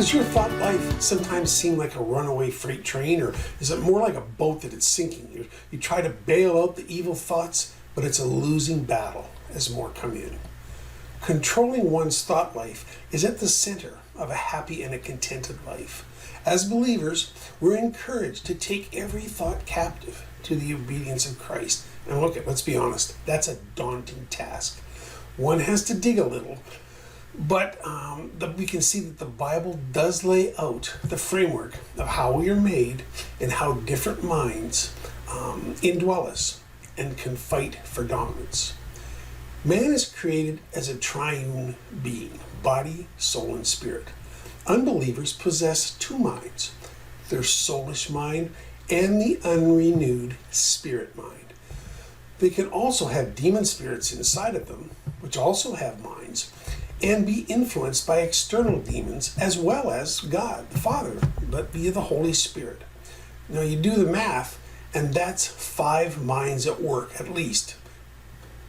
Does your thought life sometimes seem like a runaway freight train, or is it more like a boat that it's sinking? You try to bail out the evil thoughts, but it's a losing battle as more come in. Controlling one's thought life is at the center of a happy and a contented life. As believers, we're encouraged to take every thought captive to the obedience of Christ. And let's be honest, that's a daunting task. One has to dig a little, but we can see that the Bible does lay out the framework of how we are made and how different minds indwell us and can fight for dominance. Man is created as a triune being, body, soul, and spirit. Unbelievers possess two minds, their soulish mind and the unrenewed spirit mind. They can also have demon spirits inside of them, which also have minds, and be influenced by external demons as well as God, the Father, but via the Holy Spirit. Now you do the math, and that's 5 minds at work at least.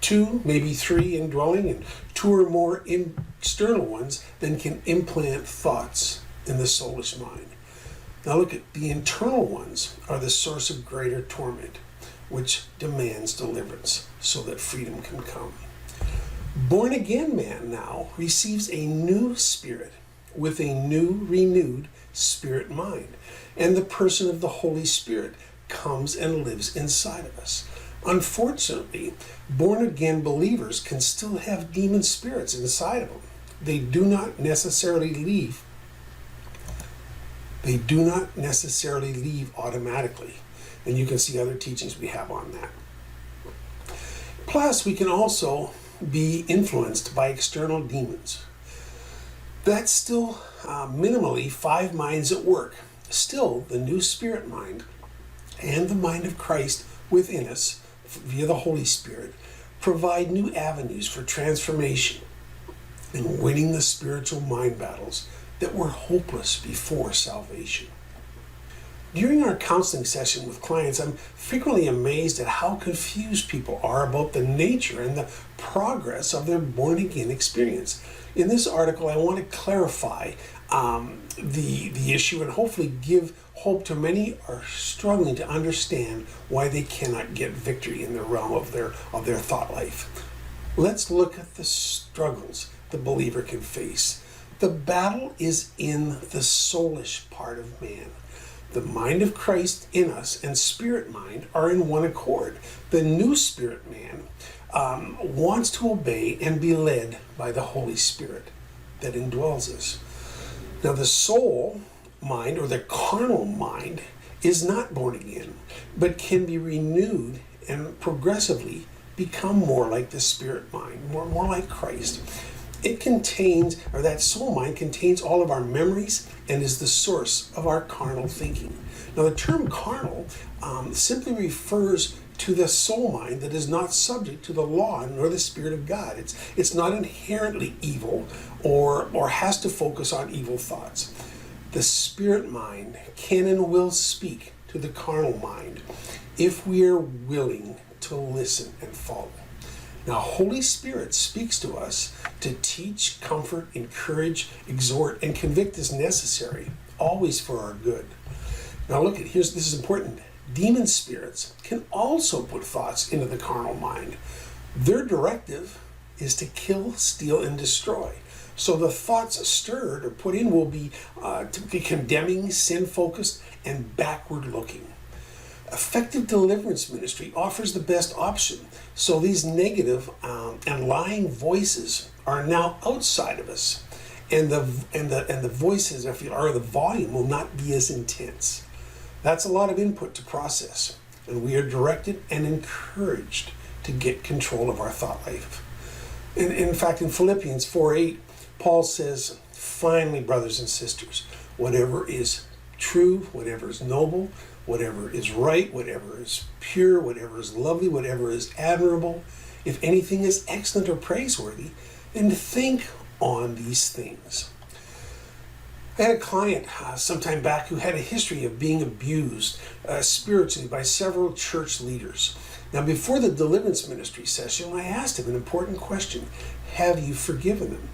2, maybe 3 indwelling, and 2 or more external ones then can implant thoughts in the soulish mind. Now look at the internal ones are the source of greater torment, which demands deliverance so that freedom can come. Born again man now receives a new spirit with a new renewed spirit mind, and the person of the Holy Spirit comes and lives inside of us. Unfortunately, born again believers can still have demon spirits inside of them. They do not necessarily leave automatically. And you can see other teachings we have on that. Plus, we can also be influenced by external demons. That's still minimally 5 minds at work. Still, the new spirit mind and the mind of Christ within us via the Holy Spirit provide new avenues for transformation and winning the spiritual mind battles that were hopeless before salvation. During our counseling session with clients, I'm frequently amazed at how confused people are about the nature and the progress of their born-again experience. In this article, I want to clarify the issue and hopefully give hope to many who are struggling to understand why they cannot get victory in the realm of their thought life. Let's look at the struggles the believer can face. The battle is in the soulish part of man. The mind of Christ in us and spirit mind are in one accord. The new spirit man wants to obey and be led by the Holy Spirit that indwells us. Now the soul mind, or the carnal mind, is not born again, but can be renewed and progressively become more like the spirit mind, more like Christ. It contains, or that soul mind contains all of our memories and is the source of our carnal thinking. Now the term carnal simply refers to the soul mind that is not subject to the law nor the Spirit of God. It's not inherently evil or has to focus on evil thoughts. The spirit mind can and will speak to the carnal mind if we are willing to listen and follow. Now, Holy Spirit speaks to us to teach, comfort, encourage, exhort, and convict as necessary, always for our good. Now this is important. Demon spirits can also put thoughts into the carnal mind. Their directive is to kill, steal, and destroy. So the thoughts stirred or put in will be to be condemning, sin-focused, and backward-looking. Effective deliverance ministry offers the best option. So these negative and lying voices are now outside of us, and the voices, or the volume, will not be as intense. That's a lot of input to process, and we are directed and encouraged to get control of our thought life. In fact, in Philippians 4:8, Paul says, "Finally, brothers and sisters, whatever is true, whatever is noble, whatever is right, whatever is pure, whatever is lovely, whatever is admirable, if anything is excellent or praiseworthy, then think on these things." I had a client some time back who had a history of being abused spiritually by several church leaders. Now, before the deliverance ministry session, I asked him an important question: have you forgiven them?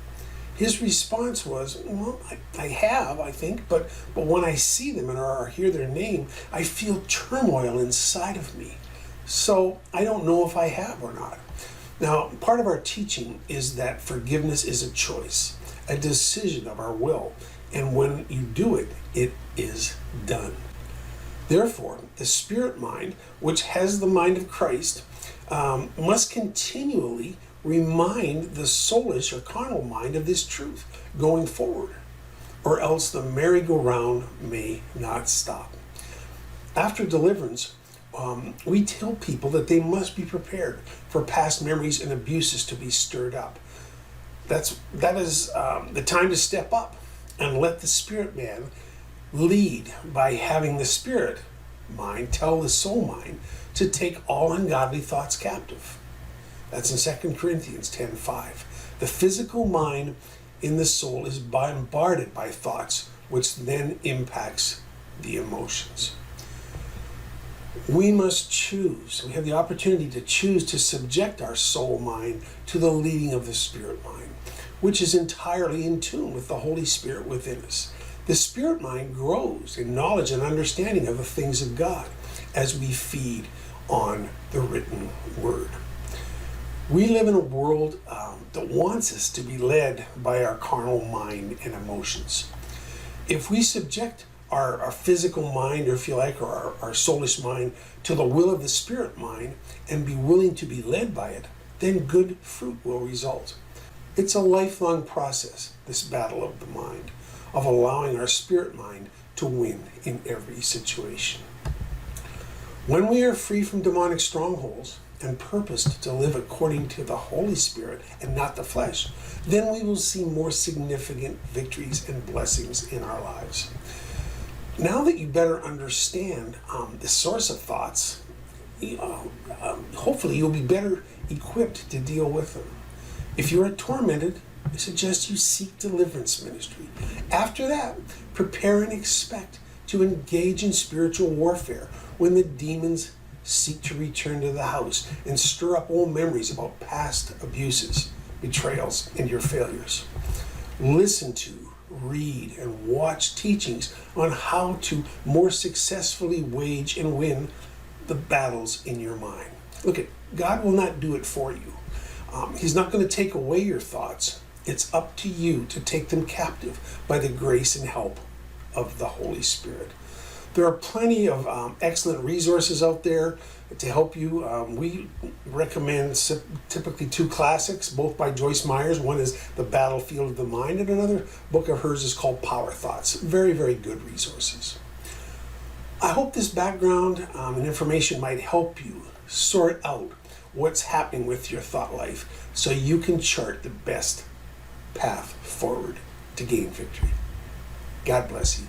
His response was, well, I have, I think, but when I see them or hear their name, I feel turmoil inside of me. So I don't know if I have or not. Now, part of our teaching is that forgiveness is a choice, a decision of our will, and when you do it, it is done. Therefore, the spirit mind, which has the mind of Christ, must continually remind the soulish or carnal mind of this truth going forward, or else the merry-go-round may not stop. After deliverance, we tell people that they must be prepared for past memories and abuses to be stirred up. That is the time to step up and let the spirit man lead by having the spirit mind tell the soul mind to take all ungodly thoughts captive. That's in 2 Corinthians 10:5. The physical mind in the soul is bombarded by thoughts, which then impacts the emotions. We must choose. We have the opportunity to choose to subject our soul mind to the leading of the spirit mind, which is entirely in tune with the Holy Spirit within us. The spirit mind grows in knowledge and understanding of the things of God as we feed on the written word. We live in a world that wants us to be led by our carnal mind and emotions. If we subject our physical mind, or if you like, or our soulish mind to the will of the spirit mind and be willing to be led by it, then good fruit will result. It's a lifelong process, this battle of the mind, of allowing our spirit mind to win in every situation. When we are free from demonic strongholds and purposed to live according to the Holy Spirit and not the flesh, then we will see more significant victories and blessings in our lives. Now that you better understand the source of thoughts, hopefully you'll be better equipped to deal with them. If you are tormented, I suggest you seek deliverance ministry. After that, prepare and expect to engage in spiritual warfare when the demons seek to return to the house and stir up old memories about past abuses, betrayals, and your failures. Listen to, read, and watch teachings on how to more successfully wage and win the battles in your mind. Look, God will not do it for you. He's not going to take away your thoughts. It's up to you to take them captive by the grace and help of the Holy Spirit. There are plenty of excellent resources out there to help you. We recommend typically 2 classics, both by Joyce Myers. One is The Battlefield of the Mind, and another book of hers is called Power Thoughts. Very, very good resources. I hope this background and information might help you sort out what's happening with your thought life so you can chart the best path forward to gain victory. God bless you.